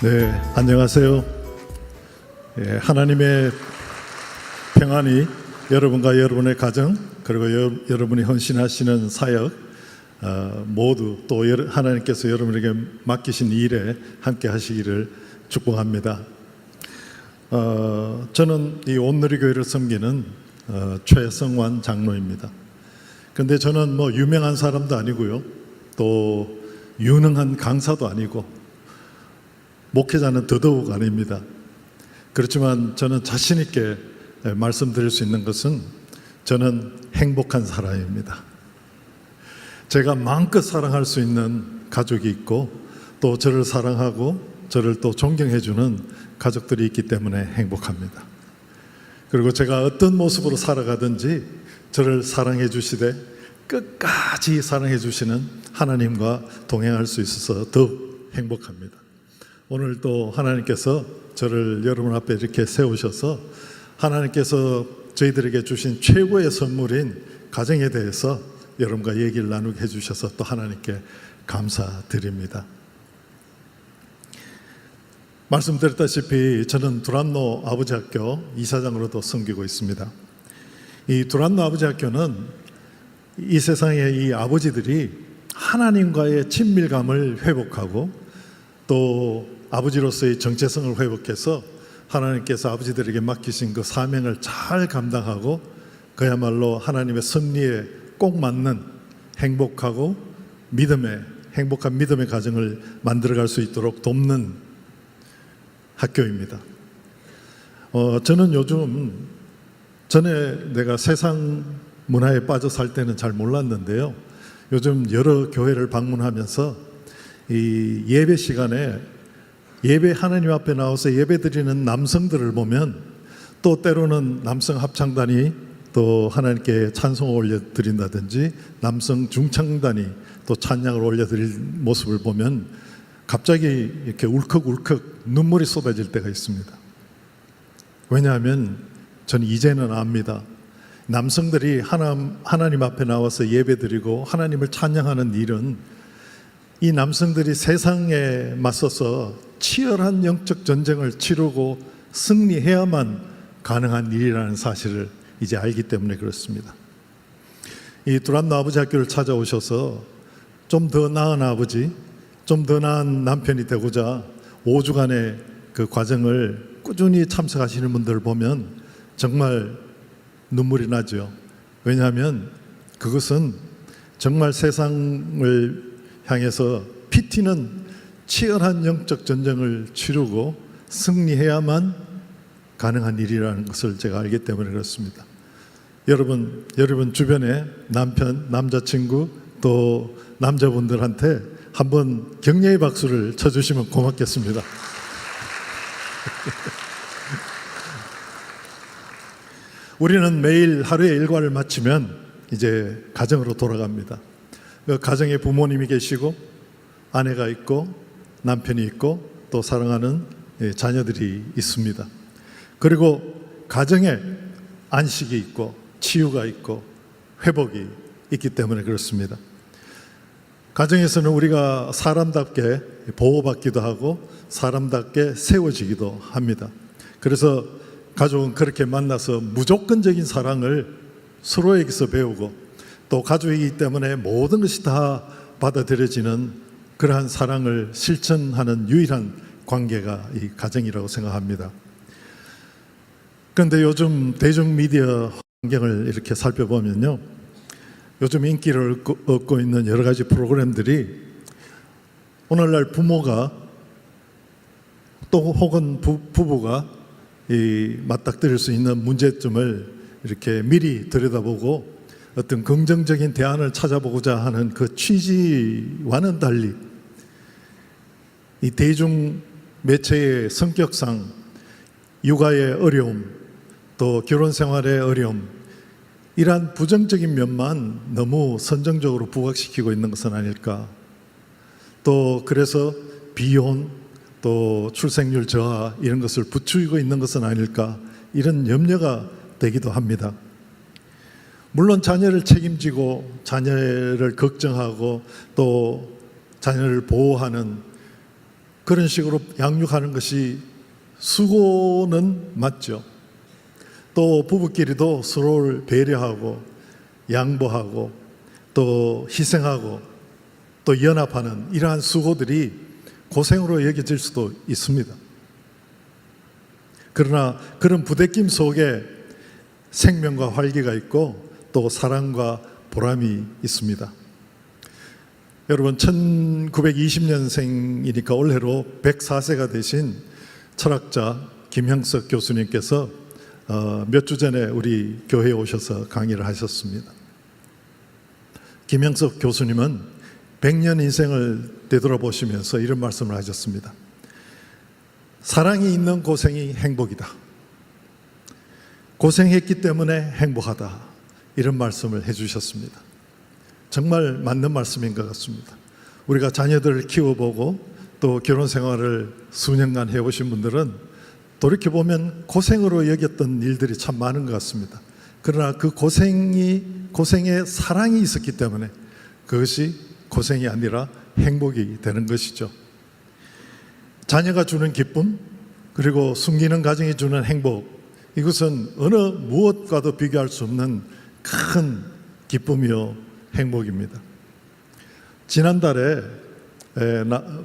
네, 안녕하세요. 하나님의 평안이 여러분과 여러분의 가정, 그리고 여러분이 헌신하시는 사역 모두 또 하나님께서 여러분에게 맡기신 일에 함께 하시기를 축복합니다. 저는 이 온누리교회를 섬기는 최성환 장로입니다. 근데 저는 뭐 유명한 사람도 아니고요, 또 유능한 강사도 아니고 목회자는 더더욱 아닙니다. 그렇지만 저는 자신 있게 말씀드릴 수 있는 것은 저는 행복한 사람입니다. 제가 마음껏 사랑할 수 있는 가족이 있고, 또 저를 사랑하고 저를 또 존경해 주는 가족들이 있기 때문에 행복합니다. 그리고 제가 어떤 모습으로 살아가든지 저를 사랑해 주시되 끝까지 사랑해 주시는 하나님과 동행할 수 있어서 더욱 행복합니다. 오늘 또 하나님께서 저를 여러분 앞에 이렇게 세우셔서 하나님께서 저희들에게 주신 최고의 선물인 가정에 대해서 여러분과 얘기를 나누게 해주셔서 또 하나님께 감사드립니다. 말씀드렸다시피 저는 두란노 아버지학교 이사장으로도 섬기고 있습니다. 이 두란노 아버지학교는 이 세상의 이 아버지들이 하나님과의 친밀감을 회복하고 또 아버지로서의 정체성을 회복해서 하나님께서 아버지들에게 맡기신 그 사명을 잘 감당하고 그야말로 하나님의 섭리에 꼭 맞는 행복한 믿음의 가정을 만들어갈 수 있도록 돕는 학교입니다. 저는 요즘 전에 내가 세상 문화에 빠져 살 때는 잘 몰랐는데요, 요즘 여러 교회를 방문하면서 이 예배 시간에 예배 하나님 앞에 나와서 예배 드리는 남성들을 보면, 또 때로는 남성 합창단이 또 하나님께 찬송을 올려드린다든지 남성 중창단이 또 찬양을 올려드릴 모습을 보면 갑자기 이렇게 울컥울컥 눈물이 쏟아질 때가 있습니다. 왜냐하면 저는 이제는 압니다. 남성들이 하나님 앞에 나와서 예배 드리고 하나님을 찬양하는 일은 이 남성들이 세상에 맞서서 치열한 영적 전쟁을 치르고 승리해야만 가능한 일이라는 사실을 이제 알기 때문에 그렇습니다. 이 두란노 아버지 학교를 찾아오셔서 좀 더 나은 아버지, 좀 더 나은 남편이 되고자 5주간의 그 과정을 꾸준히 참석하시는 분들을 보면 정말 눈물이 나죠. 왜냐하면 그것은 정말 세상을 향해서 피 튀는 치열한 영적 전쟁을 치르고 승리해야만 가능한 일이라는 것을 제가 알기 때문에 그렇습니다. 여러분 주변에 남편, 남자친구 또 남자분들한테 한번 격려의 박수를 쳐주시면 고맙겠습니다. 우리는 매일 하루의 일과를 마치면 이제 가정으로 돌아갑니다. 그 가정에 부모님이 계시고 아내가 있고 남편이 있고 또 사랑하는 자녀들이 있습니다. 그리고 가정에 안식이 있고 치유가 있고 회복이 있기 때문에 그렇습니다. 가정에서는 우리가 사람답게 보호받기도 하고 사람답게 세워지기도 합니다. 그래서 가족은 그렇게 만나서 무조건적인 사랑을 서로에게서 배우고, 또 가족이기 때문에 모든 것이 다 받아들여지는 그러한 사랑을 실천하는 유일한 관계가 이 가정이라고 생각합니다. 그런데 요즘 대중미디어 환경을 이렇게 살펴보면요, 요즘 인기를 얻고 있는 여러 가지 프로그램들이 오늘날 부모가 또 혹은 부부가 맞닥뜨릴 수 있는 문제점을 이렇게 미리 들여다보고 어떤 긍정적인 대안을 찾아보고자 하는 그 취지와는 달리 이 대중 매체의 성격상 육아의 어려움, 또 결혼 생활의 어려움, 이러한 부정적인 면만 너무 선정적으로 부각시키고 있는 것은 아닐까. 또 그래서 비혼, 또 출생률 저하 이런 것을 부추기고 있는 것은 아닐까, 이런 염려가 되기도 합니다. 물론 자녀를 책임지고 자녀를 걱정하고 또 자녀를 보호하는 그런 식으로 양육하는 것이 수고는 맞죠. 또 부부끼리도 서로를 배려하고 양보하고 또 희생하고 또 연합하는 이러한 수고들이 고생으로 여겨질 수도 있습니다. 그러나 그런 부대낌 속에 생명과 활기가 있고 또 사랑과 보람이 있습니다. 여러분 1920년생이니까 올해로 104세가 되신 철학자 김형석 교수님께서 몇 주 전에 우리 교회에 오셔서 강의를 하셨습니다. 김형석 교수님은 100년 인생을 되돌아보시면서 이런 말씀을 하셨습니다. 사랑이 있는 고생이 행복이다. 고생했기 때문에 행복하다. 이런 말씀을 해주셨습니다. 정말 맞는 말씀인 것 같습니다. 우리가 자녀들을 키워보고 또 결혼 생활을 수년간 해보신 분들은 돌이켜보면 고생으로 여겼던 일들이 참 많은 것 같습니다. 그러나 그 고생에 사랑이 있었기 때문에 그것이 고생이 아니라 행복이 되는 것이죠. 자녀가 주는 기쁨, 그리고 숨기는 가정이 주는 행복, 이것은 어느 무엇과도 비교할 수 없는 큰 기쁨이요 행복입니다. 지난달에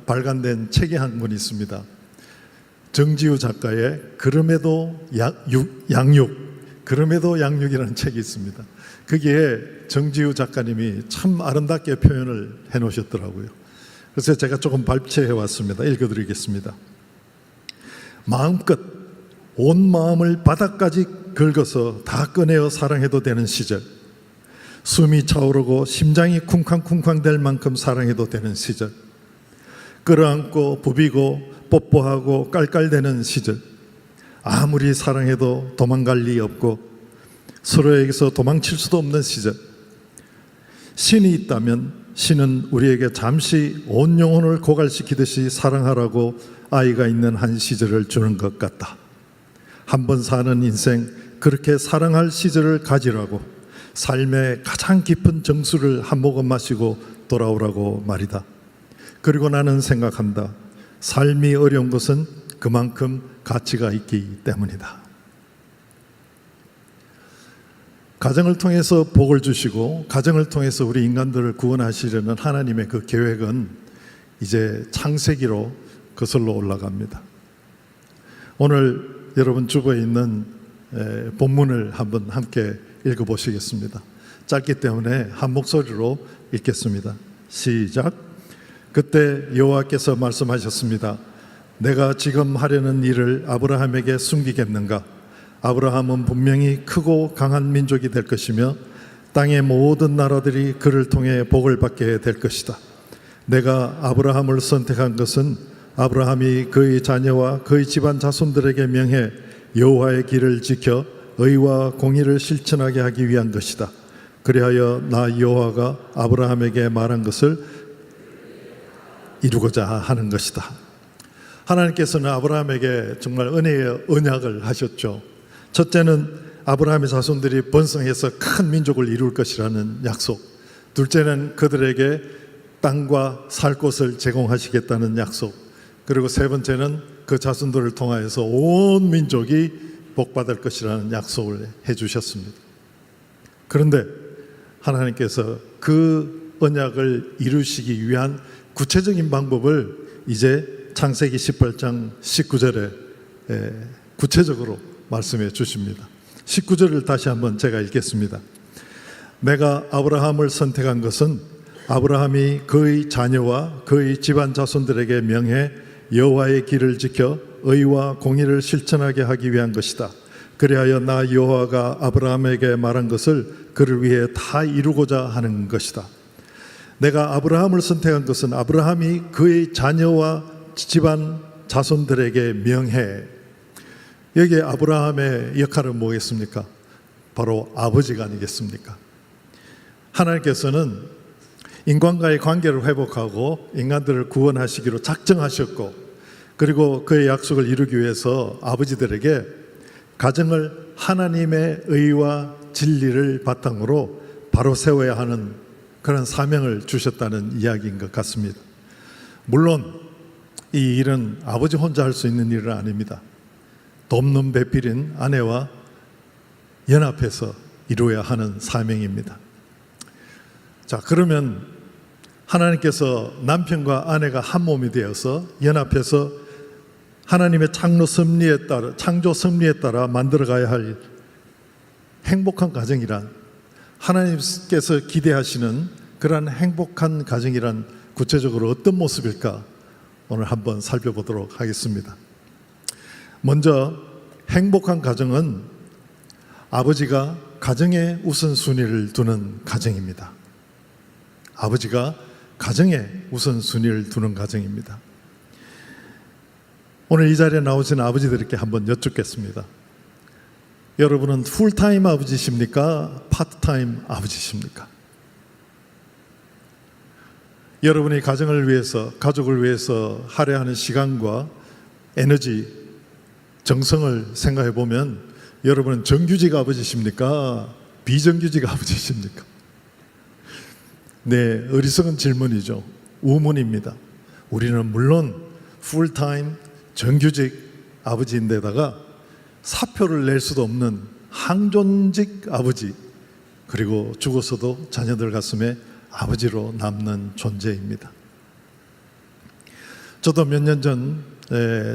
발간된 책이 한 권 있습니다. 정지우 작가의 그럼에도 양육, 그럼에도 양육이라는 책이 있습니다. 거기에 정지우 작가님이 참 아름답게 표현을 해놓으셨더라고요. 그래서 제가 조금 발췌해 왔습니다. 읽어드리겠습니다. 마음껏 온 마음을 바닥까지 긁어서 다 꺼내어 사랑해도 되는 시절, 숨이 차오르고 심장이 쿵쾅쿵쾅 될 만큼 사랑해도 되는 시절, 끌어안고 부비고 뽀뽀하고 깔깔대는 시절, 아무리 사랑해도 도망갈 리 없고 서로에게서 도망칠 수도 없는 시절, 신이 있다면 신은 우리에게 잠시 온 영혼을 고갈시키듯이 사랑하라고 아이가 있는 한 시절을 주는 것 같다. 한 번 사는 인생, 그렇게 사랑할 시절을 가지라고 삶의 가장 깊은 정수를 한 모금 마시고 돌아오라고 말이다. 그리고 나는 생각한다. 삶이 어려운 것은 그만큼 가치가 있기 때문이다. 가정을 통해서 복을 주시고 가정을 통해서 우리 인간들을 구원하시려는 하나님의 그 계획은 이제 창세기로 거슬러 올라갑니다. 오늘 여러분 주부에 있는 본문을 한번 함께 읽어보시겠습니다. 짧기 때문에 한 목소리로 읽겠습니다. 시작. 그때 여호와께서 말씀하셨습니다. 내가 지금 하려는 일을 아브라함에게 숨기겠는가? 아브라함은 분명히 크고 강한 민족이 될 것이며 땅의 모든 나라들이 그를 통해 복을 받게 될 것이다. 내가 아브라함을 선택한 것은 아브라함이 그의 자녀와 그의 집안 자손들에게 명해 여호와의 길을 지켜 의와 공의를 실천하게 하기 위한 것이다. 그리하여 나 여호와가 아브라함에게 말한 것을 이루고자 하는 것이다. 하나님께서는 아브라함에게 정말 은혜의 언약을 하셨죠. 첫째는 아브라함의 자손들이 번성해서 큰 민족을 이룰 것이라는 약속, 둘째는 그들에게 땅과 살 곳을 제공하시겠다는 약속, 그리고 세 번째는 그 자손들을 통하여서 온 민족이 복받을 것이라는 약속을 해주셨습니다. 그런데 하나님께서 그 언약을 이루시기 위한 구체적인 방법을 이제 창세기 18장 19절에 구체적으로 말씀해 주십니다. 19절을 다시 한번 제가 읽겠습니다. 내가 아브라함을 선택한 것은 아브라함이 그의 자녀와 그의 집안 자손들에게 명해 여호와의 길을 지켜 의와 공의를 실천하게 하기 위한 것이다. 그리하여 나 여호와가 아브라함에게 말한 것을 그를 위해 다 이루고자 하는 것이다. 내가 아브라함을 선택한 것은 아브라함이 그의 자녀와 집안 자손들에게 명해. 여기에 아브라함의 역할은 뭐겠습니까? 바로 아버지가 아니겠습니까? 하나님께서는 인간과의 관계를 회복하고 인간들을 구원하시기로 작정하셨고, 그리고 그의 약속을 이루기 위해서 아버지들에게 가정을 하나님의 의와 진리를 바탕으로 바로 세워야 하는 그런 사명을 주셨다는 이야기인 것 같습니다. 물론 이 일은 아버지 혼자 할 수 있는 일은 아닙니다. 돕는 배필인 아내와 연합해서 이루어야 하는 사명입니다. 자, 그러면 하나님께서 남편과 아내가 한 몸이 되어서 연합해서 하나님의 창조 섭리에 따라 만들어가야 할 행복한 가정이란, 하나님께서 기대하시는 그러한 행복한 가정이란 구체적으로 어떤 모습일까 오늘 한번 살펴보도록 하겠습니다. 먼저 행복한 가정은 아버지가 가정에 우선순위를 두는 가정입니다. 아버지가 가정에 우선순위를 두는 가정입니다. 오늘 이 자리에 나오신 아버지들께 한번 여쭙겠습니다. 여러분은 풀타임 아버지십니까? 파트타임 아버지십니까? 여러분이 가정을 위해서, 가족을 위해서 할애하는 시간과 에너지, 정성을 생각해 보면 여러분은 정규직 아버지십니까? 비정규직 아버지십니까? 네, 어리석은 질문이죠. 우문입니다. 우리는 물론 풀타임 정규직 아버지인데다가 사표를 낼 수도 없는 항존직 아버지, 그리고 죽어서도 자녀들 가슴에 아버지로 남는 존재입니다. 저도 몇 년 전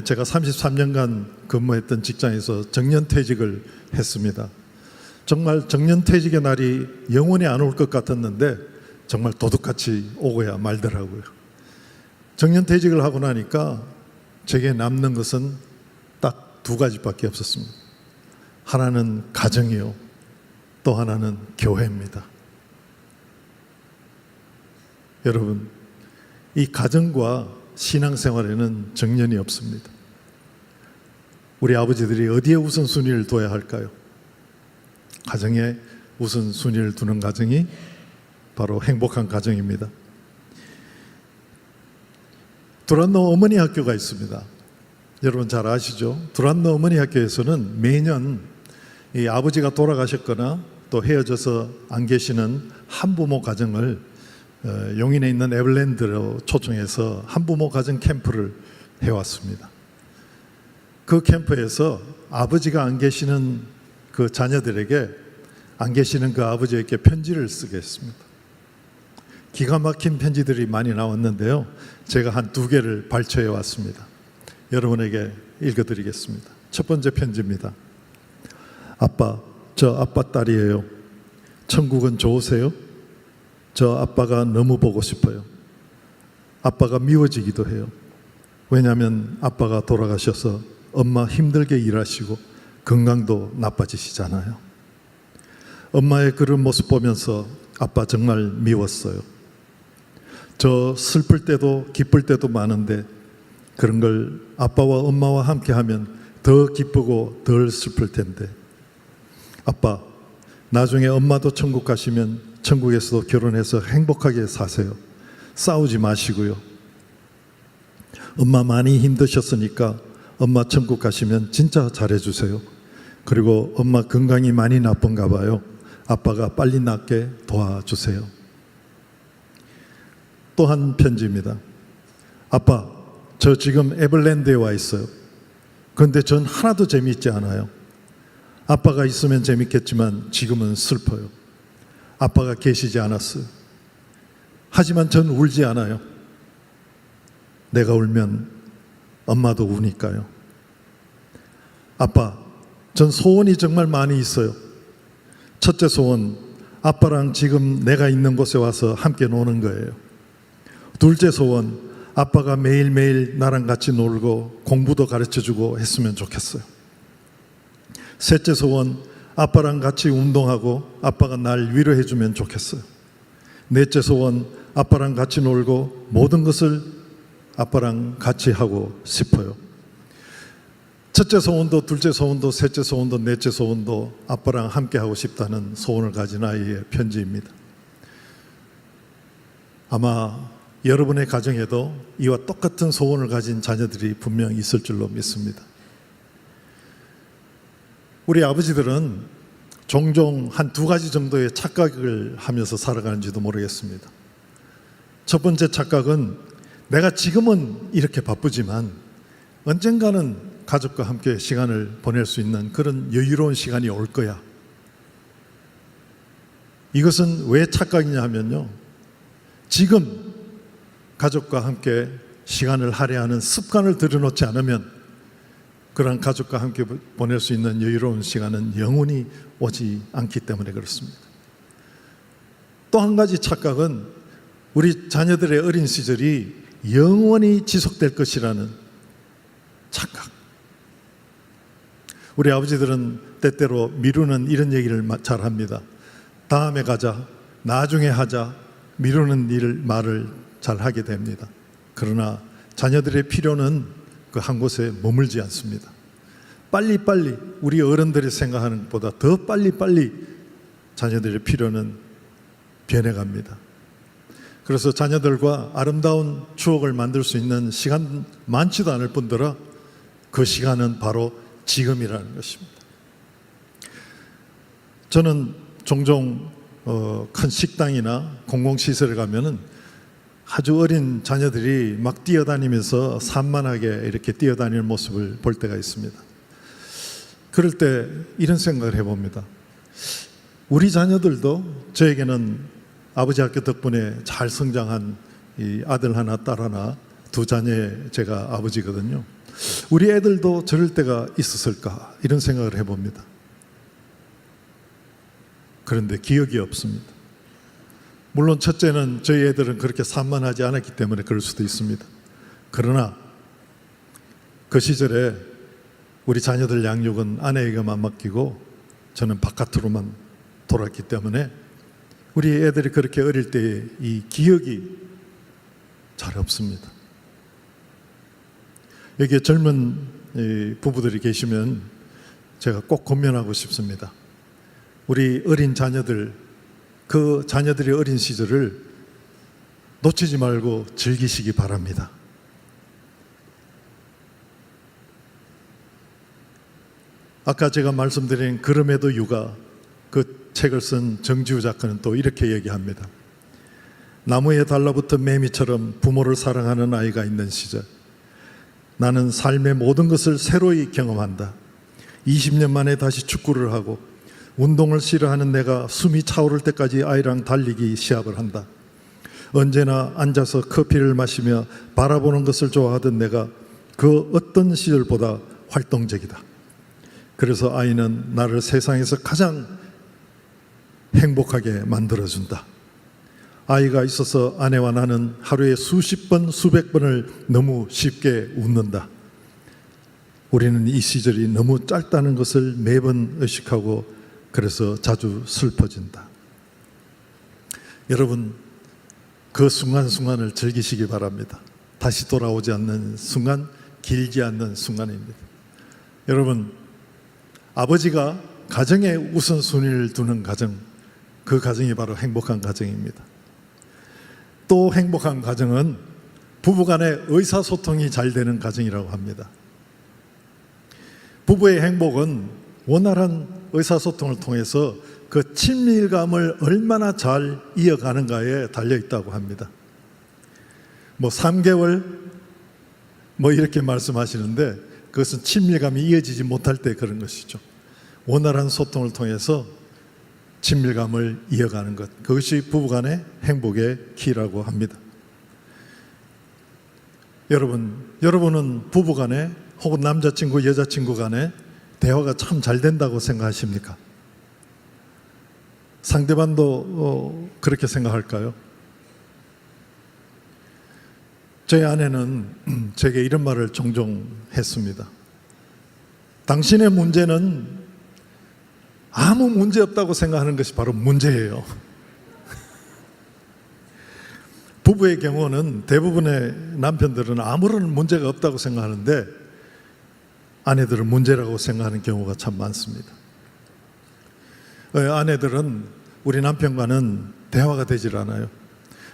제가 33년간 근무했던 직장에서 정년퇴직을 했습니다. 정말 정년퇴직의 날이 영원히 안 올 것 같았는데 정말 도둑같이 오고야 말더라고요. 정년퇴직을 하고 나니까 제게 남는 것은 딱 두 가지밖에 없었습니다. 하나는 가정이요, 또 하나는 교회입니다. 여러분, 이 가정과 신앙생활에는 정년이 없습니다. 우리 아버지들이 어디에 우선순위를 둬야 할까요? 가정에 우선순위를 두는 가정이 바로 행복한 가정입니다. 두란노 어머니 학교가 있습니다. 여러분 잘 아시죠? 두란노 어머니 학교에서는 매년 이 아버지가 돌아가셨거나 또 헤어져서 안 계시는 한부모 가정을 용인에 있는 에버랜드로 초청해서 한부모 가정 캠프를 해왔습니다. 그 캠프에서 아버지가 안 계시는 그 자녀들에게 안 계시는 그 아버지에게 편지를 쓰게 했습니다. 기가 막힌 편지들이 많이 나왔는데요, 제가 한 2개를 발췌해 왔습니다. 여러분에게 읽어드리겠습니다. 첫 번째 편지입니다. 아빠, 저 아빠 딸이에요. 천국은 좋으세요? 저 아빠가 너무 보고 싶어요. 아빠가 미워지기도 해요. 왜냐하면 아빠가 돌아가셔서 엄마 힘들게 일하시고 건강도 나빠지시잖아요. 엄마의 그런 모습 보면서 아빠 정말 미웠어요. 저 슬플 때도 기쁠 때도 많은데 그런 걸 아빠와 엄마와 함께 하면 더 기쁘고 덜 슬플 텐데. 아빠, 나중에 엄마도 천국 가시면 천국에서도 결혼해서 행복하게 사세요. 싸우지 마시고요. 엄마 많이 힘드셨으니까 엄마 천국 가시면 진짜 잘해주세요. 그리고 엄마 건강이 많이 나쁜가 봐요. 아빠가 빨리 낫게 도와주세요. 또 한 편지입니다. 아빠, 저 지금 에버랜드에 와 있어요. 그런데 전 하나도 재미있지 않아요. 아빠가 있으면 재밌겠지만 지금은 슬퍼요. 아빠가 계시지 않았어요. 하지만 전 울지 않아요. 내가 울면 엄마도 우니까요. 아빠, 전 소원이 정말 많이 있어요. 첫째 소원, 아빠랑 지금 내가 있는 곳에 와서 함께 노는 거예요. 둘째 소원, 아빠가 매일매일 나랑 같이 놀고 공부도 가르쳐주고 했으면 좋겠어요. 셋째 소원, 아빠랑 같이 운동하고 아빠가 날 위로해주면 좋겠어요. 넷째 소원, 아빠랑 같이 놀고 모든 것을 아빠랑 같이 하고 싶어요. 첫째 소원도 둘째 소원도 셋째 소원도 넷째 소원도 아빠랑 함께 하고 싶다는 소원을 가진 아이의 편지입니다. 아마 여러분의 가정에도 이와 똑같은 소원을 가진 자녀들이 분명 있을 줄로 믿습니다. 우리 아버지들은 종종 한 2가지 정도의 착각을 하면서 살아가는지도 모르겠습니다. 첫 번째 착각은 내가 지금은 이렇게 바쁘지만 언젠가는 가족과 함께 시간을 보낼 수 있는 그런 여유로운 시간이 올 거야. 이것은 왜 착각이냐 하면요, 지금 가족과 함께 시간을 할애하는 습관을 들여놓지 않으면 그런 가족과 함께 보낼 수 있는 여유로운 시간은 영원히 오지 않기 때문에 그렇습니다. 또 한 가지 착각은 우리 자녀들의 어린 시절이 영원히 지속될 것이라는 착각. 우리 아버지들은 때때로 미루는 이런 얘기를 잘 합니다. 다음에 가자, 나중에 하자, 미루는 말을 잘 하게 됩니다. 그러나 자녀들의 필요는 그 한 곳에 머물지 않습니다. 빨리빨리 우리 어른들이 생각하는 것보다 더 빨리빨리 자녀들의 필요는 변해갑니다. 그래서 자녀들과 아름다운 추억을 만들 수 있는 시간 많지도 않을 뿐더러 그 시간은 바로 지금이라는 것입니다. 저는 종종 큰 식당이나 공공시설에 가면은 아주 어린 자녀들이 막 뛰어다니면서 산만하게 이렇게 뛰어다니는 모습을 볼 때가 있습니다. 그럴 때 이런 생각을 해봅니다. 우리 자녀들도 저에게는 아버지 학교 덕분에 잘 성장한 이 아들 하나 딸 하나 두 자녀의 제가 아버지거든요. 우리 애들도 저럴 때가 있었을까 이런 생각을 해봅니다. 그런데 기억이 없습니다. 물론 첫째는 저희 애들은 그렇게 산만하지 않았기 때문에 그럴 수도 있습니다. 그러나 그 시절에 우리 자녀들 양육은 아내에게만 맡기고 저는 바깥으로만 돌았기 때문에 우리 애들이 그렇게 어릴 때의 이 기억이 잘 없습니다. 여기에 젊은 부부들이 계시면 제가 꼭 권면하고 싶습니다. 우리 어린 자녀들, 그 자녀들의 어린 시절을 놓치지 말고 즐기시기 바랍니다. 아까 제가 말씀드린 그럼에도 육아, 그 책을 쓴 정지우 작가는 또 이렇게 얘기합니다. 나무에 달라붙은 매미처럼 부모를 사랑하는 아이가 있는 시절, 나는 삶의 모든 것을 새로이 경험한다. 20년 만에 다시 축구를 하고 운동을 싫어하는 내가 숨이 차오를 때까지 아이랑 달리기 시합을 한다. 언제나 앉아서 커피를 마시며 바라보는 것을 좋아하던 내가 그 어떤 시절보다 활동적이다. 그래서 아이는 나를 세상에서 가장 행복하게 만들어준다. 아이가 있어서 아내와 나는 하루에 수십 번, 수백 번을 너무 쉽게 웃는다. 우리는 이 시절이 너무 짧다는 것을 매번 의식하고 그래서 자주 슬퍼진다. 여러분, 그 순간순간을 즐기시기 바랍니다. 다시 돌아오지 않는 순간, 길지 않는 순간입니다. 여러분, 아버지가 가정에 우선순위를 두는 가정, 그 가정이 바로 행복한 가정입니다. 또 행복한 가정은 부부간의 의사소통이 잘 되는 가정이라고 합니다. 부부의 행복은 원활한 의사소통을 통해서 그 친밀감을 얼마나 잘 이어가는가에 달려있다고 합니다. 3개월 이렇게 말씀하시는데 그것은 친밀감이 이어지지 못할 때 그런 것이죠. 원활한 소통을 통해서 친밀감을 이어가는 것, 그것이 부부간의 행복의 키라고 합니다. 여러분은 부부간에 혹은 남자친구, 여자친구 간에 대화가 참 잘 된다고 생각하십니까? 상대방도 그렇게 생각할까요? 저희 아내는 제게 이런 말을 종종 했습니다. 당신의 문제는 아무 문제 없다고 생각하는 것이 바로 문제예요. 부부의 경우는 대부분의 남편들은 아무런 문제가 없다고 생각하는데 아내들은 문제라고 생각하는 경우가 참 많습니다. 아내들은 우리 남편과는 대화가 되질 않아요.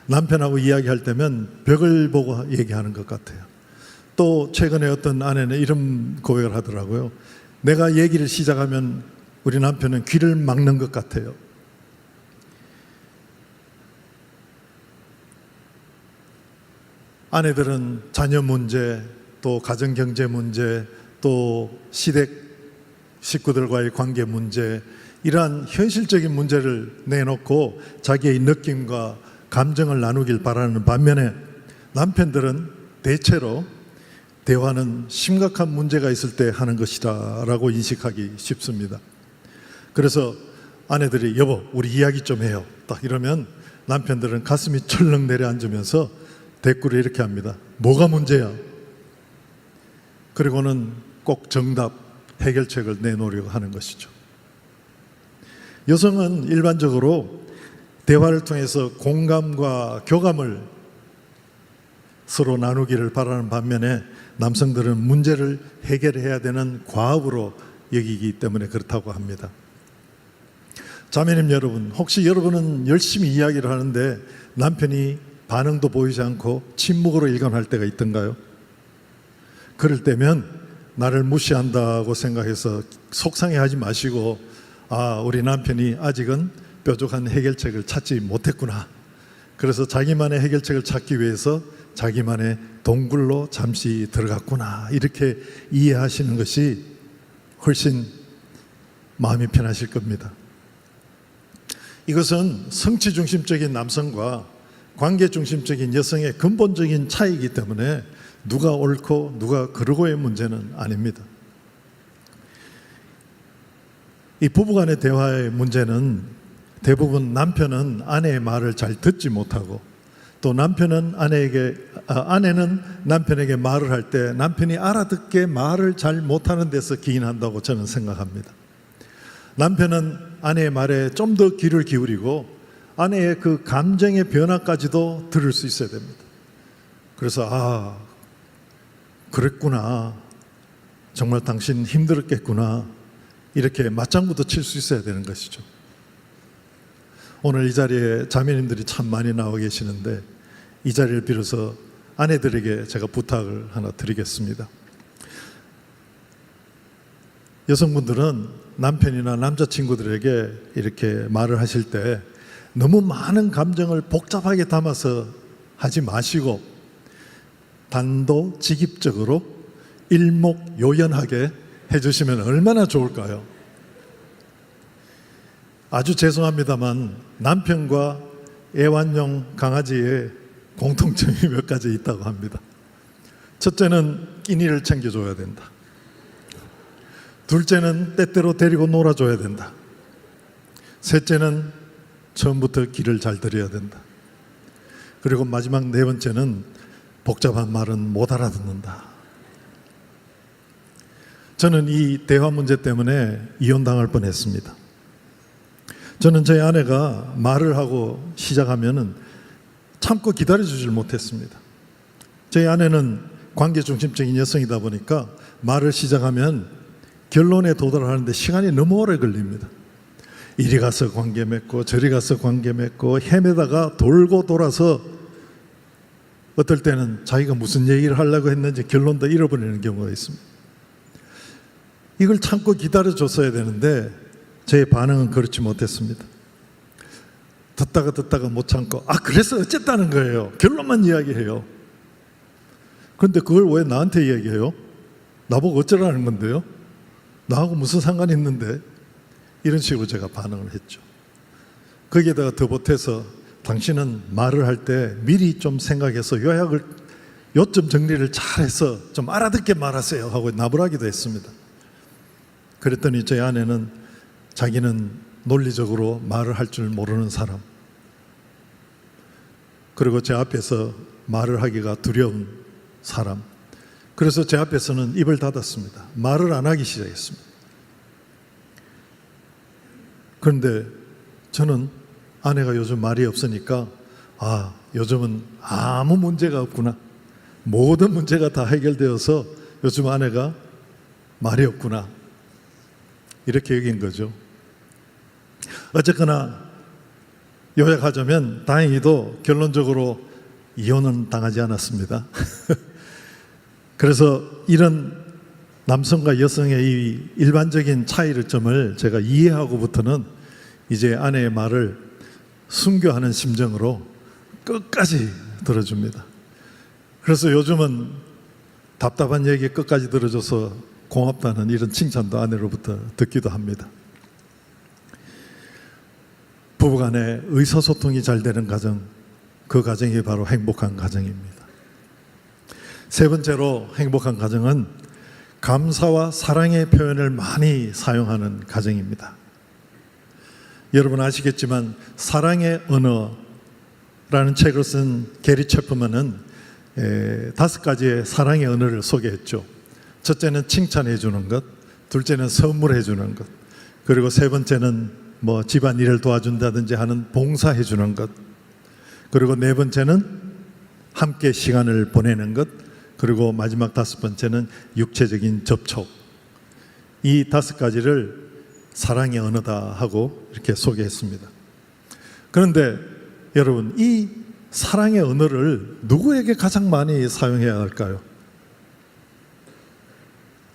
남편하고 이야기할 때면 벽을 보고 얘기하는 것 같아요. 또 최근에 어떤 아내는 이런 고백을 하더라고요. 내가 얘기를 시작하면 우리 남편은 귀를 막는 것 같아요. 아내들은 자녀 문제, 또 가정 경제 문제, 또 시댁 식구들과의 관계 문제, 이러한 현실적인 문제를 내놓고 자기의 느낌과 감정을 나누길 바라는 반면에 남편들은 대체로 대화는 심각한 문제가 있을 때 하는 것이다 라고 인식하기 쉽습니다. 그래서 아내들이 여보 우리 이야기 좀 해요 딱 이러면 남편들은 가슴이 철렁 내려앉으면서 대꾸를 이렇게 합니다. 뭐가 문제야? 그리고는 꼭 정답, 해결책을 내놓으려고 하는 것이죠. 여성은 일반적으로 대화를 통해서 공감과 교감을 서로 나누기를 바라는 반면에 남성들은 문제를 해결해야 되는 과업으로 여기기 때문에 그렇다고 합니다. 자매님 여러분, 혹시 여러분은 열심히 이야기를 하는데 남편이 반응도 보이지 않고 침묵으로 일관할 때가 있던가요? 그럴 때면 나를 무시한다고 생각해서 속상해하지 마시고 우리 남편이 아직은 뾰족한 해결책을 찾지 못했구나. 그래서 자기만의 해결책을 찾기 위해서 자기만의 동굴로 잠시 들어갔구나. 이렇게 이해하시는 것이 훨씬 마음이 편하실 겁니다. 이것은 성취 중심적인 남성과 관계 중심적인 여성의 근본적인 차이이기 때문에 누가 옳고 누가 그르고의 문제는 아닙니다. 이 부부간의 대화의 문제는 대부분 남편은 아내의 말을 잘 듣지 못하고 또 아내는 남편에게 말을 할 때 남편이 알아듣게 말을 잘 못하는 데서 기인한다고 저는 생각합니다. 남편은 아내의 말에 좀 더 귀를 기울이고 아내의 그 감정의 변화까지도 들을 수 있어야 됩니다. 그래서 그랬구나, 정말 당신 힘들었겠구나, 이렇게 맞장구도 칠 수 있어야 되는 것이죠. 오늘 이 자리에 자매님들이 참 많이 나와 계시는데 이 자리를 빌어서 아내들에게 제가 부탁을 하나 드리겠습니다. 여성분들은 남편이나 남자친구들에게 이렇게 말을 하실 때 너무 많은 감정을 복잡하게 담아서 하지 마시고 단도직입적으로 일목요연하게 해주시면 얼마나 좋을까요? 아주 죄송합니다만 남편과 애완용 강아지의 공통점이 몇 가지 있다고 합니다. 첫째는 끼니를 챙겨줘야 된다. 둘째는 때때로 데리고 놀아줘야 된다. 셋째는 처음부터 길을 잘 들여야 된다. 그리고 마지막 네 번째는 복잡한 말은 못 알아듣는다. 저는 이 대화 문제 때문에 이혼당할 뻔했습니다. 저는 제 아내가 말을 하고 시작하면은 참고 기다려주질 못했습니다. 제 아내는 관계 중심적인 여성이다 보니까 말을 시작하면 결론에 도달하는데 시간이 너무 오래 걸립니다. 이리 가서 관계 맺고 저리 가서 관계 맺고 헤매다가 돌고 돌아서 어떨 때는 자기가 무슨 얘기를 하려고 했는지 결론도 잃어버리는 경우가 있습니다. 이걸 참고 기다려줬어야 되는데 제 반응은 그렇지 못했습니다. 듣다가 못 참고 그래서 어쨌다는 거예요. 결론만 이야기해요. 그런데 그걸 왜 나한테 이야기해요? 나보고 어쩌라는 건데요? 나하고 무슨 상관이 있는데? 이런 식으로 제가 반응을 했죠. 거기에다가 더 보태서 당신은 말을 할 때 미리 좀 생각해서 요점 정리를 잘해서 좀 알아듣게 말하세요 하고 나불하기도 했습니다. 그랬더니 제 아내는 자기는 논리적으로 말을 할 줄 모르는 사람, 그리고 제 앞에서 말을 하기가 두려운 사람, 그래서 제 앞에서는 입을 닫았습니다. 말을 안 하기 시작했습니다. 그런데 저는 아내가 요즘 말이 없으니까 요즘은 아무 문제가 없구나, 모든 문제가 다 해결되어서 요즘 아내가 말이 없구나, 이렇게 여긴 거죠. 어쨌거나 요약하자면 다행히도 결론적으로 이혼은 당하지 않았습니다. 그래서 이런 남성과 여성의 이 일반적인 차이점을 제가 이해하고부터는 이제 아내의 말을 순교하는 심정으로 끝까지 들어줍니다. 그래서 요즘은 답답한 얘기 끝까지 들어줘서 고맙다는 이런 칭찬도 아내로부터 듣기도 합니다. 부부간에 의사소통이 잘 되는 가정, 그 가정이 바로 행복한 가정입니다. 세 번째로 행복한 가정은 감사와 사랑의 표현을 많이 사용하는 가정입니다. 여러분 아시겠지만 사랑의 언어라는 책을 쓴 게리 채플먼은 5가지의 사랑의 언어를 소개했죠. 첫째는 칭찬해 주는 것, 둘째는 선물해 주는 것, 그리고 세 번째는 집안일을 도와준다든지 하는 봉사해 주는 것, 그리고 네 번째는 함께 시간을 보내는 것, 그리고 마지막 5번째는 육체적인 접촉. 이 5가지를 사랑의 언어다 하고 이렇게 소개했습니다. 그런데 여러분, 이 사랑의 언어를 누구에게 가장 많이 사용해야 할까요?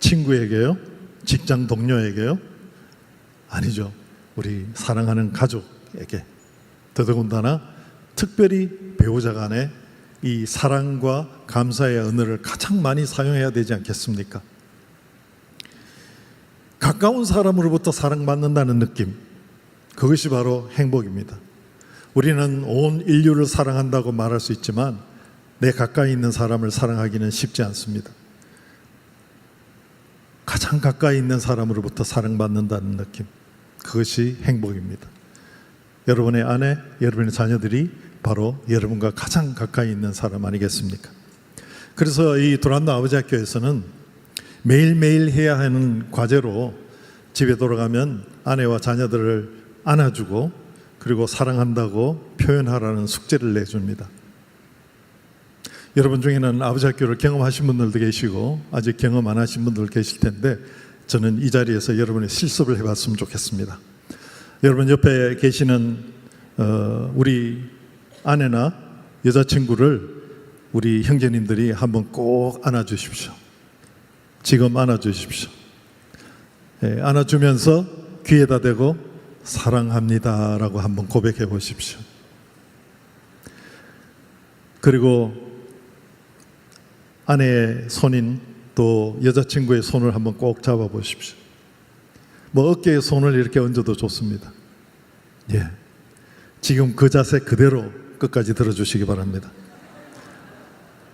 친구에게요? 직장 동료에게요? 아니죠. 우리 사랑하는 가족에게, 더더군다나 특별히 배우자 간에 이 사랑과 감사의 언어를 가장 많이 사용해야 되지 않겠습니까? 가까운 사람으로부터 사랑받는다는 느낌, 그것이 바로 행복입니다. 우리는 온 인류를 사랑한다고 말할 수 있지만 내 가까이 있는 사람을 사랑하기는 쉽지 않습니다. 가장 가까이 있는 사람으로부터 사랑받는다는 느낌, 그것이 행복입니다. 여러분의 아내, 여러분의 자녀들이 바로 여러분과 가장 가까이 있는 사람 아니겠습니까? 그래서 이 도란노 아버지 학교에서는 매일매일 해야 하는 과제로 집에 돌아가면 아내와 자녀들을 안아주고 그리고 사랑한다고 표현하라는 숙제를 내줍니다. 여러분 중에는 아버지 학교를 경험하신 분들도 계시고 아직 경험 안 하신 분들 계실 텐데 저는 이 자리에서 여러분의 실습을 해봤으면 좋겠습니다. 여러분 옆에 계시는 우리 아내나 여자친구를 우리 형제님들이 한번 꼭 안아주십시오. 지금 안아주십시오. 안아주면서 귀에다 대고 사랑합니다 라고 한번 고백해 보십시오. 그리고 아내의 손인 또 여자친구의 손을 한번 꼭 잡아 보십시오. 어깨에 손을 이렇게 얹어도 좋습니다. 지금 그 자세 그대로 끝까지 들어주시기 바랍니다.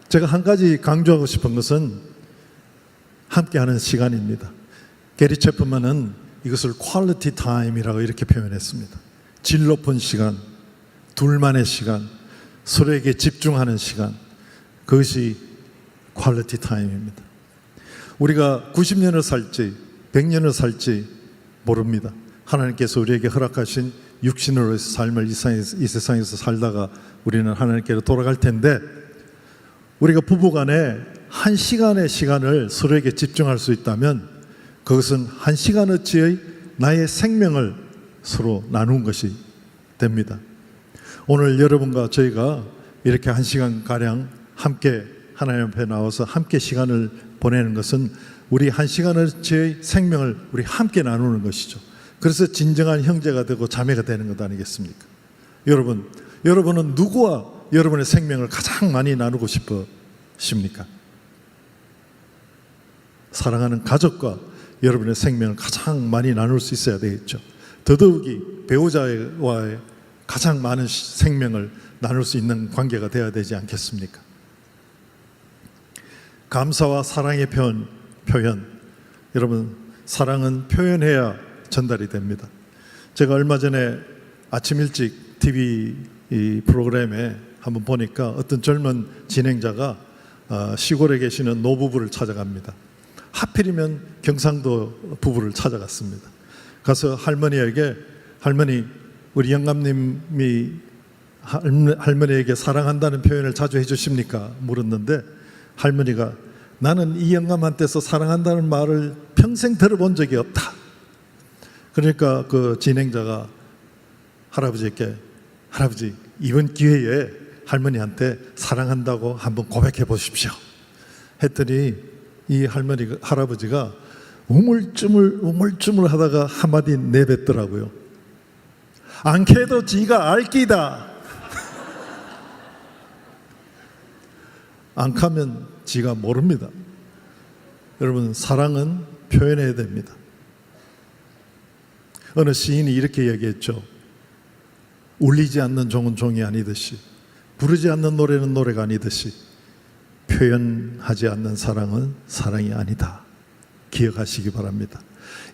제가 한 가지 강조하고 싶은 것은 함께하는 시간입니다. 게리 채플먼은 이것을 퀄리티 타임이라고 이렇게 표현했습니다. 질 높은 시간, 둘만의 시간, 서로에게 집중하는 시간, 그것이 퀄리티 타임입니다. 우리가 90년을 살지 100년을 살지 모릅니다. 하나님께서 우리에게 허락하신 육신으로의 삶을 이 세상에서 살다가 우리는 하나님께로 돌아갈 텐데 우리가 부부간에 1시간의 시간을 서로에게 집중할 수 있다면 그것은 1시간어치의 나의 생명을 서로 나눈 것이 됩니다. 오늘 여러분과 저희가 이렇게 1시간가량 함께 하나님 앞에 나와서 함께 시간을 보내는 것은 우리 1시간어치의 생명을 우리 함께 나누는 것이죠. 그래서 진정한 형제가 되고 자매가 되는 것 아니겠습니까? 여러분은 누구와 여러분의 생명을 가장 많이 나누고 싶으십니까? 사랑하는 가족과 여러분의 생명을 가장 많이 나눌 수 있어야 되겠죠. 더더욱이 배우자와의 가장 많은 생명을 나눌 수 있는 관계가 되어야 되지 않겠습니까? 감사와 사랑의 표현. 여러분, 사랑은 표현해야 전달이 됩니다. 제가 얼마 전에 아침 일찍 TV 프로그램에 한번 보니까 어떤 젊은 진행자가 시골에 계시는 노부부를 찾아갑니다. 하필이면 경상도 부부를 찾아갔습니다. 가서 할머니에게, 할머니, 우리 영감님이 할머니에게 사랑한다는 표현을 자주 해주십니까? 물었는데 할머니가 나는 이 영감한테서 사랑한다는 말을 평생 들어본 적이 없다. 그러니까 그 진행자가 할아버지께, 할아버지, 이번 기회에 할머니한테 사랑한다고 한번 고백해 보십시오 했더니 이 할아버지가 우물쭈물 하다가 한마디 내뱉더라고요. 안캐도 지가 알기다. 안 가면 지가 모릅니다. 여러분, 사랑은 표현해야 됩니다. 어느 시인이 이렇게 얘기했죠. 울리지 않는 종은 종이 아니듯이, 부르지 않는 노래는 노래가 아니듯이, 표현하지 않는 사랑은 사랑이 아니다. 기억하시기 바랍니다.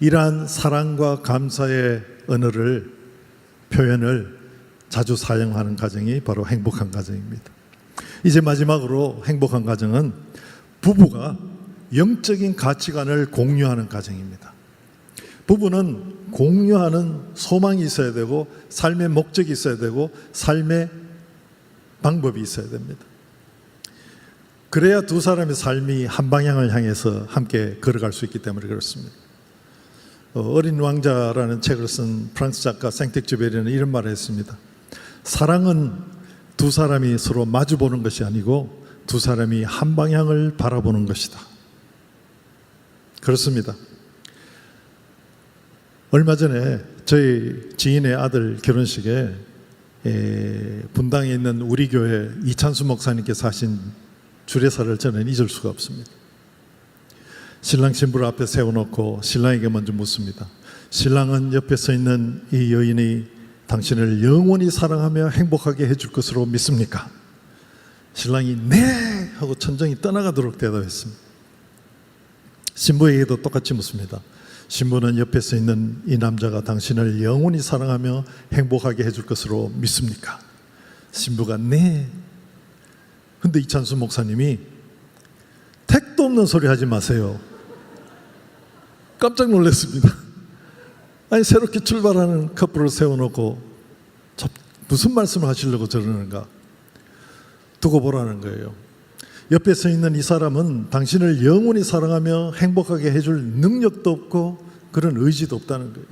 이러한 사랑과 감사의 언어를, 표현을 자주 사용하는 가정이 바로 행복한 가정입니다. 이제 마지막으로 행복한 가정은 부부가 영적인 가치관을 공유하는 가정입니다. 부부는 공유하는 소망이 있어야 되고, 삶의 목적이 있어야 되고, 삶의 방법이 있어야 됩니다. 그래야 두 사람의 삶이 한 방향을 향해서 함께 걸어갈 수 있기 때문에 그렇습니다. 어린 왕자라는 책을 쓴 프랑스 작가 생텍쥐베리는 이런 말을 했습니다. 사랑은 두 사람이 서로 마주보는 것이 아니고 두 사람이 한 방향을 바라보는 것이다. 그렇습니다. 얼마 전에 저희 지인의 아들 결혼식에 분당에 있는 우리 교회 이찬수 목사님께서 하신 주례사를 저는 잊을 수가 없습니다. 신랑 신부를 앞에 세워놓고 신랑에게 먼저 묻습니다. 신랑은 옆에 서 있는 이 여인이 당신을 영원히 사랑하며 행복하게 해줄 것으로 믿습니까? 신랑이 네! 하고 천정이 떠나가도록 대답했습니다. 신부에게도 똑같이 묻습니다. 신부는 옆에 서 있는 이 남자가 당신을 영원히 사랑하며 행복하게 해줄 것으로 믿습니까? 신부가 네. 근데 이찬수 목사님이 택도 없는 소리 하지 마세요. 깜짝 놀랐습니다. 아니, 새롭게 출발하는 커플을 세워놓고 무슨 말씀을 하시려고 저러는가? 두고 보라는 거예요. 옆에 서 있는 이 사람은 당신을 영원히 사랑하며 행복하게 해줄 능력도 없고 그런 의지도 없다는 거예요.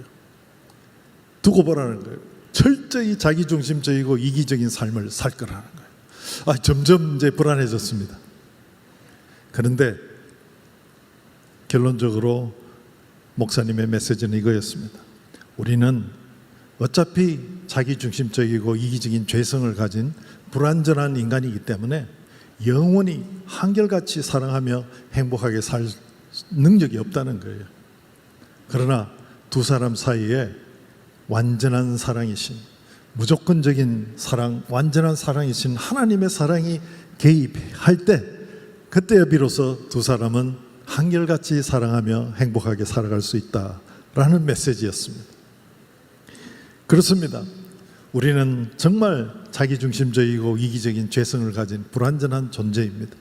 두고 보라는 거예요. 철저히 자기중심적이고 이기적인 삶을 살 거라는 거예요. 점점 이제 불안해졌습니다. 그런데 결론적으로 목사님의 메시지는 이거였습니다. 우리는 어차피 자기중심적이고 이기적인 죄성을 가진 불완전한 인간이기 때문에 영원히 한결같이 사랑하며 행복하게 살 능력이 없다는 거예요. 그러나 두 사람 사이에 완전한 사랑이신, 무조건적인 사랑, 완전한 사랑이신 하나님의 사랑이 개입할 때, 그때야 비로소 두 사람은 한결같이 사랑하며 행복하게 살아갈 수 있다라는 메시지였습니다. 그렇습니다. 우리는 정말 자기중심적이고 이기적인 죄성을 가진 불완전한 존재입니다.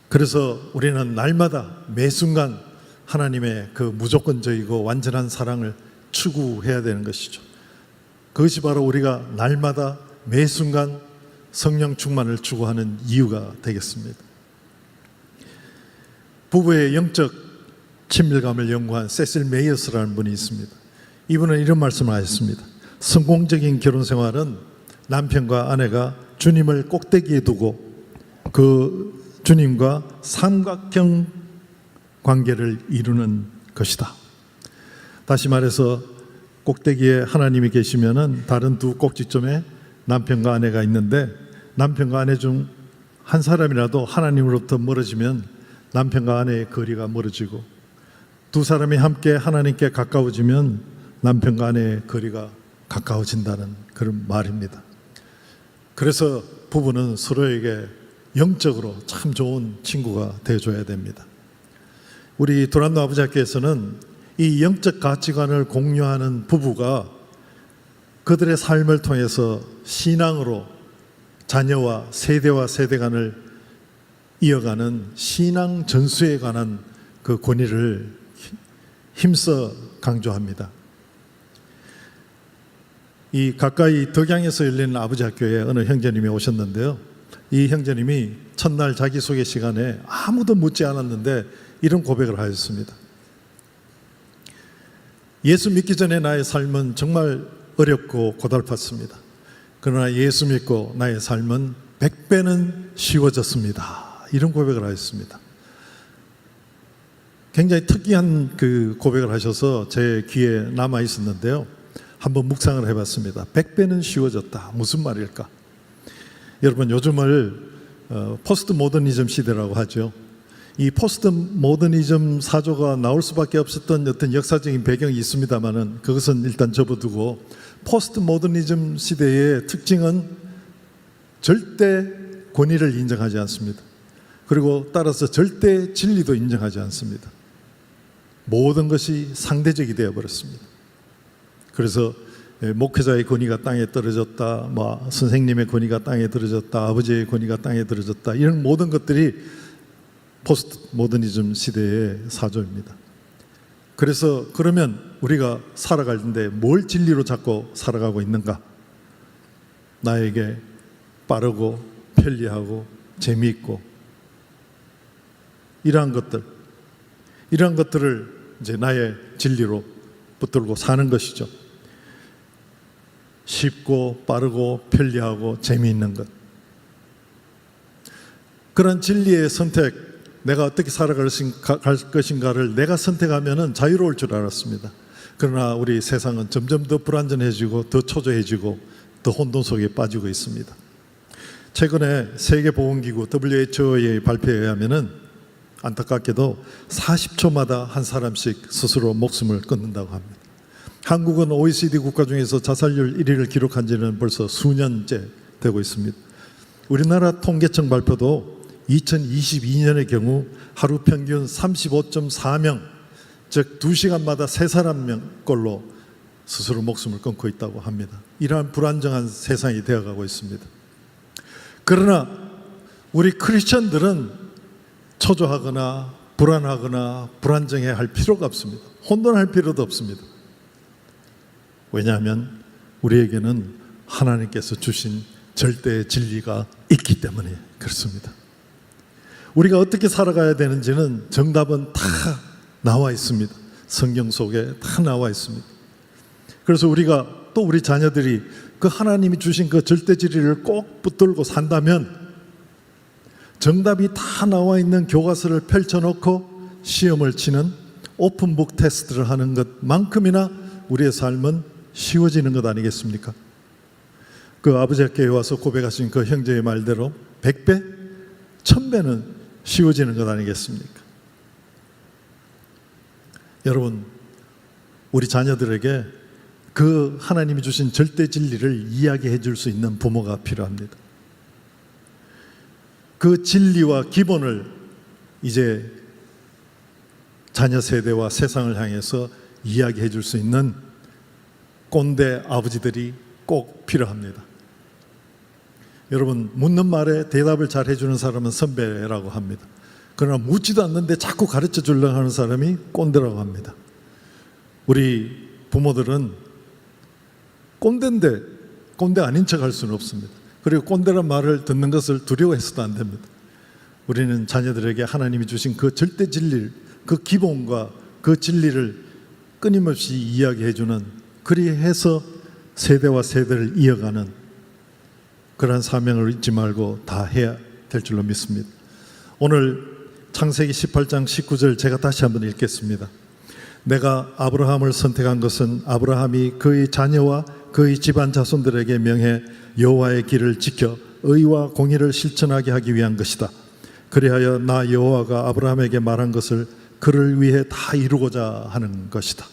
그래서 우리는 날마다 매 순간 하나님의 그 무조건적이고 완전한 사랑을 추구해야 되는 것이죠. 그것이 바로 우리가 날마다 매 순간 성령 충만을 추구하는 이유가 되겠습니다. 부부의 영적 친밀감을 연구한 세실 메이어스라는 분이 있습니다. 이분은 이런 말씀을 하셨습니다. 성공적인 결혼 생활은 남편과 아내가 주님을 꼭대기에 두고 그 주님과 삼각형 관계를 이루는 것이다. 다시 말해서 꼭대기에 하나님이 계시면은 다른 두 꼭지점에 남편과 아내가 있는데, 남편과 아내 중 한 사람이라도 하나님으로부터 멀어지면 남편과 아내의 거리가 멀어지고, 두 사람이 함께 하나님께 가까워지면 남편과 아내의 거리가 가까워진다는 그런 말입니다. 그래서 부부는 서로에게 영적으로 참 좋은 친구가 되어줘야 됩니다. 우리 도란노 아버지 학교에서는 이 영적 가치관을 공유하는 부부가 그들의 삶을 통해서 신앙으로 자녀와 세대 간을 이어가는 신앙 전수에 관한 그 권위를 힘써 강조합니다. 이 가까이 덕양에서 열리는 아버지 학교에 어느 형제님이 오셨는데요. 이 형제님이 첫날 자기소개 시간에 아무도 묻지 않았는데 이런 고백을 하셨습니다. 예수 믿기 전에 나의 삶은 정말 어렵고 고달팠습니다. 그러나 예수 믿고 나의 삶은 100배는 쉬워졌습니다. 이런 고백을 하셨습니다. 굉장히 특이한 그 고백을 하셔서 제 귀에 남아 있었는데요. 한번 묵상을 해봤습니다. 100배는 쉬워졌다. 무슨 말일까? 여러분, 요즘을 포스트 모더니즘 시대라고 하죠. 이 포스트 모더니즘 사조가 나올 수밖에 없었던 어떤 역사적인 배경이 있습니다만은 그것은 일단 접어두고, 포스트 모더니즘 시대의 특징은 절대 권위를 인정하지 않습니다. 그리고 따라서 절대 진리도 인정하지 않습니다. 모든 것이 상대적이 되어버렸습니다. 그래서 목회자의 권위가 땅에 떨어졌다, 선생님의 권위가 땅에 떨어졌다, 아버지의 권위가 땅에 떨어졌다, 이런 모든 것들이 포스트 모더니즘 시대의 사조입니다. 그래서 그러면 우리가 살아가는데 뭘 진리로 잡고 살아가고 있는가? 나에게 빠르고 편리하고 재미있고 이러한 것들을 이제 나의 진리로 붙들고 사는 것이죠. 쉽고 빠르고 편리하고 재미있는 것. 그런 진리의 선택, 내가 어떻게 살아갈 것인가를 내가 선택하면 자유로울 줄 알았습니다. 그러나 우리 세상은 점점 더 불안전해지고 더 초조해지고 더 혼돈 속에 빠지고 있습니다. 최근에 세계보건기구 WHO의 발표에 의하면 안타깝게도 40초마다 한 사람씩 스스로 목숨을 끊는다고 합니다. 한국은 OECD 국가 중에서 자살률 1위를 기록한 지는 벌써 수년째 되고 있습니다. 우리나라 통계청 발표도 2022년의 경우 하루 평균 35.4명, 즉 2시간마다 3사람꼴로 스스로 목숨을 끊고 있다고 합니다. 이러한 불안정한 세상이 되어가고 있습니다. 그러나 우리 크리스천들은 초조하거나 불안하거나 불안정해 할 필요가 없습니다. 혼돈할 필요도 없습니다. 왜냐하면 우리에게는 하나님께서 주신 절대의 진리가 있기 때문에 그렇습니다. 우리가 어떻게 살아가야 되는지는 정답은 다 나와 있습니다. 성경 속에 다 나와 있습니다. 그래서 우리가 또 우리 자녀들이 그 하나님이 주신 그 절대 진리를 꼭 붙들고 산다면 정답이 다 나와 있는 교과서를 펼쳐놓고 시험을 치는 오픈북 테스트를 하는 것만큼이나 우리의 삶은 쉬워지는 것 아니겠습니까? 그 아버지께 와서 고백하신 그 형제의 말대로 100배, 1000배는 쉬워지는 것 아니겠습니까? 여러분, 우리 자녀들에게 그 하나님이 주신 절대 진리를 이야기해 줄 수 있는 부모가 필요합니다. 그 진리와 기본을 이제 자녀 세대와 세상을 향해서 이야기해 줄 수 있는 꼰대 아버지들이 꼭 필요합니다. 여러분, 묻는 말에 대답을 잘 해주는 사람은 선배라고 합니다. 그러나 묻지도 않는데 자꾸 가르쳐 주려고 하는 사람이 꼰대라고 합니다. 우리 부모들은 꼰대인데 꼰대 아닌 척 할 수는 없습니다. 그리고 꼰대란 말을 듣는 것을 두려워해서도 안 됩니다. 우리는 자녀들에게 하나님이 주신 그 절대 진리, 그 기본과 그 진리를 끊임없이 이야기해주는, 그리해서 세대와 세대를 이어가는 그러한 사명을 잊지 말고 다 해야 될 줄로 믿습니다. 오늘 창세기 18장 19절 제가 다시 한번 읽겠습니다. 내가 아브라함을 선택한 것은 아브라함이 그의 자녀와 그의 집안 자손들에게 명해 여호와의 길을 지켜 의와 공의를 실천하게 하기 위한 것이다. 그리하여 나 여호와가 아브라함에게 말한 것을 그를 위해 다 이루고자 하는 것이다.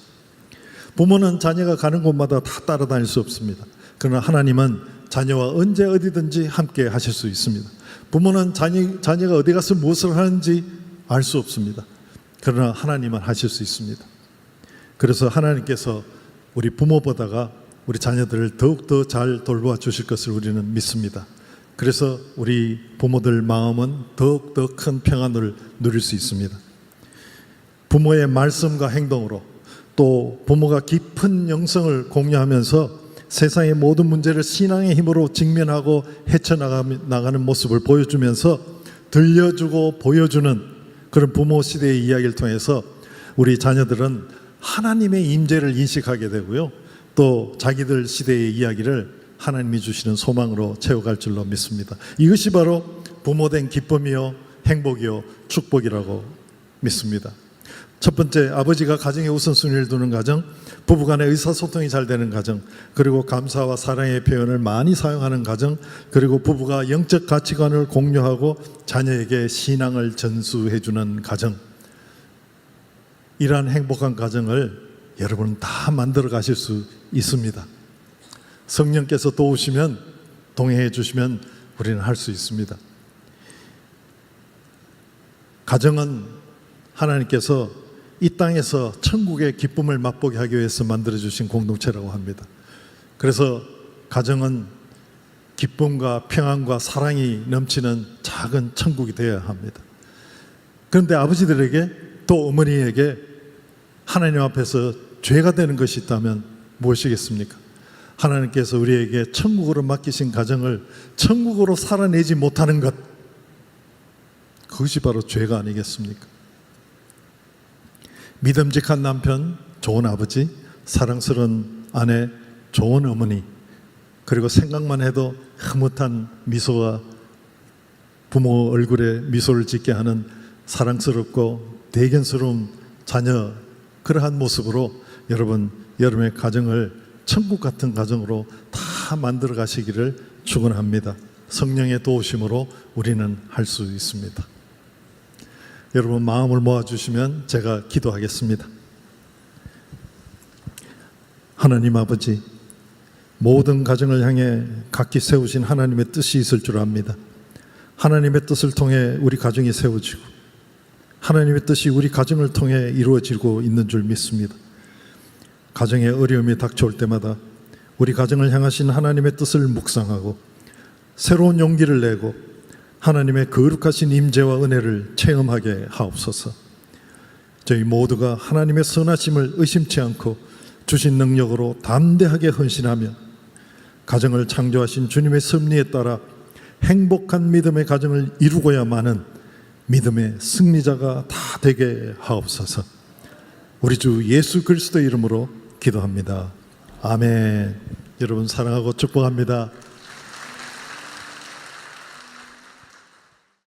부모는 자녀가 가는 곳마다 다 따라다닐 수 없습니다. 그러나 하나님은 자녀와 언제 어디든지 함께 하실 수 있습니다. 부모는 자녀가 어디 가서 무엇을 하는지 알 수 없습니다. 그러나 하나님은 하실 수 있습니다. 그래서 하나님께서 우리 부모보다가 우리 자녀들을 더욱더 잘 돌보아 주실 것을 우리는 믿습니다. 그래서 우리 부모들 마음은 더욱더 큰 평안을 누릴 수 있습니다. 부모의 말씀과 행동으로, 또 부모가 깊은 영성을 공유하면서 세상의 모든 문제를 신앙의 힘으로 직면하고 헤쳐나가는 모습을 보여주면서 들려주고 보여주는 그런 부모 시대의 이야기를 통해서 우리 자녀들은 하나님의 임재를 인식하게 되고요, 또 자기들 시대의 이야기를 하나님이 주시는 소망으로 채워갈 줄로 믿습니다. 이것이 바로 부모된 기쁨이요 행복이요 축복이라고 믿습니다. 첫 번째, 아버지가 가정에 우선순위를 두는 가정, 부부간의 의사소통이 잘 되는 가정, 그리고 감사와 사랑의 표현을 많이 사용하는 가정, 그리고 부부가 영적 가치관을 공유하고 자녀에게 신앙을 전수해주는 가정. 이러한 행복한 가정을 여러분 다 만들어 가실 수 있습니다. 성령께서 도우시면, 동행해 주시면 우리는 할 수 있습니다. 가정은 하나님께서 이 땅에서 천국의 기쁨을 맛보게 하기 위해서 만들어주신 공동체라고 합니다. 그래서 가정은 기쁨과 평안과 사랑이 넘치는 작은 천국이 되어야 합니다. 그런데 아버지들에게 또 어머니에게 하나님 앞에서 죄가 되는 것이 있다면 무엇이겠습니까? 하나님께서 우리에게 천국으로 맡기신 가정을 천국으로 살아내지 못하는 것, 그것이 바로 죄가 아니겠습니까? 믿음직한 남편, 좋은 아버지, 사랑스러운 아내, 좋은 어머니, 그리고 생각만 해도 흐뭇한 미소와 부모 얼굴에 미소를 짓게 하는 사랑스럽고 대견스러운 자녀, 그러한 모습으로 여러분의 가정을 천국 같은 가정으로 다 만들어 가시기를 축원합니다. 성령의 도우심으로 우리는 할 수 있습니다. 여러분 마음을 모아주시면 제가 기도하겠습니다. 하나님 아버지, 모든 가정을 향해 각기 세우신 하나님의 뜻이 있을 줄 압니다. 하나님의 뜻을 통해 우리 가정이 세워지고 하나님의 뜻이 우리 가정을 통해 이루어지고 있는 줄 믿습니다. 가정에 어려움이 닥쳐올 때마다 우리 가정을 향하신 하나님의 뜻을 묵상하고 새로운 용기를 내고 하나님의 거룩하신 임재와 은혜를 체험하게 하옵소서. 저희 모두가 하나님의 선하심을 의심치 않고 주신 능력으로 담대하게 헌신하며 가정을 창조하신 주님의 섭리에 따라 행복한 믿음의 가정을 이루고야만은 믿음의 승리자가 다 되게 하옵소서. 우리 주 예수 그리스도의 이름으로 기도합니다. 아멘. 여러분 사랑하고 축복합니다.